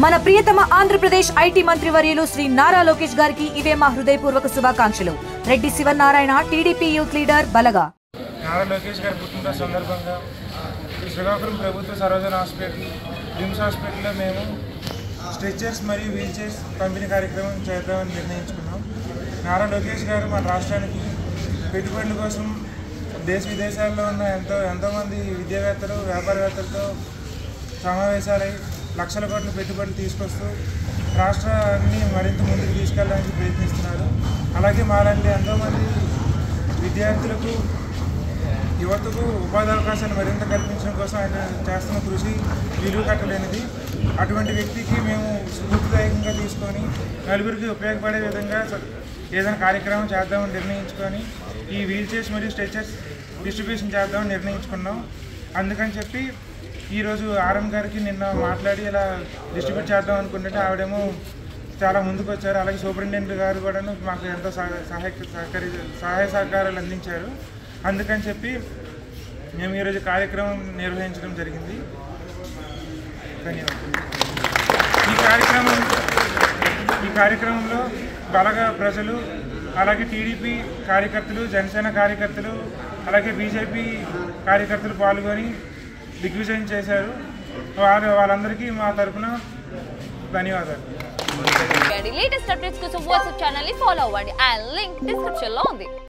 మన ప్రియతమ ఆంధ్రప్రదేశ్ ఐటీ మంత్రివర్యులు శ్రీ నారా లోకేష్ గారికి ఇవే మా హృదయపూర్వక శుభాకాంక్షలు. Reddy Sivanarayana, TDP youth leader, Balaga. Nara Lokesh గారి పుట్టినరోజు సందర్భంగా శ్రీకాకుళం ప్రభుత్వ సర్వజన హాస్పిటల్, రిమ్స్ హాస్పిటల్లో మేము స్ట్రెచర్స్ మరియు వీల్ చైర్స్ పంపిణీ కార్యక్రమం చేద్దామని నిర్ణయించుకున్నాం. నారా లోకేష్ గారు మన రాష్ట్రానికి పెట్టుబడుల కోసం దేశ విదేశాల్లో ఉన్న ఎంతోమంది విద్యావేత్తలు, వ్యాపారవేత్తలతో సమావేశాలై లక్షల కోట్ల పెట్టుబడులు తీసుకొస్తూ రాష్ట్రాన్ని మరింత ముందుకు తీసుకెళ్ళడానికి ప్రయత్నిస్తున్నారు. అలాగే మాలాంటి ఎంతోమంది విద్యార్థులకు, యువతకు ఉపాధి అవకాశాలు మరింత కల్పించడం కోసం ఆయన చేస్తున్న కృషి విలువ కట్టలేనిది. అటువంటి వ్యక్తికి మేము స్ఫూర్తిదాయకంగా తీసుకొని నలుగురికి ఉపయోగపడే విధంగా ఏదైనా కార్యక్రమం చేద్దామని నిర్ణయించుకొని ఈ వీల్ చైర్స్ మరియు స్ట్రెచర్స్ డిస్ట్రిబ్యూషన్ చేద్దామని నిర్ణయించుకున్నాం. అందుకని చెప్పి ఈరోజు ఆర్ఎం గారికి నిన్న మాట్లాడి ఇలా డిస్ట్రిబ్యూట్ చేద్దాం అనుకుంటే ఆవిడేమో చాలా ముందుకు వచ్చారు. అలాగే సూపరింటెండెంట్ గారు కూడా మాకు ఎంతో సహాయ సహకారాలు అందించారు. అందుకని చెప్పి మేము ఈరోజు కార్యక్రమం నిర్వహించడం జరిగింది. ధన్యవాదాలు. ఈ కార్యక్రమంలో బలగా ప్రజలు, అలాగే టీడీపీ కార్యకర్తలు, జనసేన కార్యకర్తలు, అలాగే బీజేపీ కార్యకర్తలు పాల్గొని దిగ్విజయం చేశారు. వాళ్ళందరికీ మా తరఫున ధన్యవాదాలు. లేటెస్ట్ అప్డేట్స్ కోసం వాట్సాప్ ఛానల్ ని ఫాలో అవ్వండి. ఆ లింక్ డిస్క్రిప్షన్ లో ఉంది.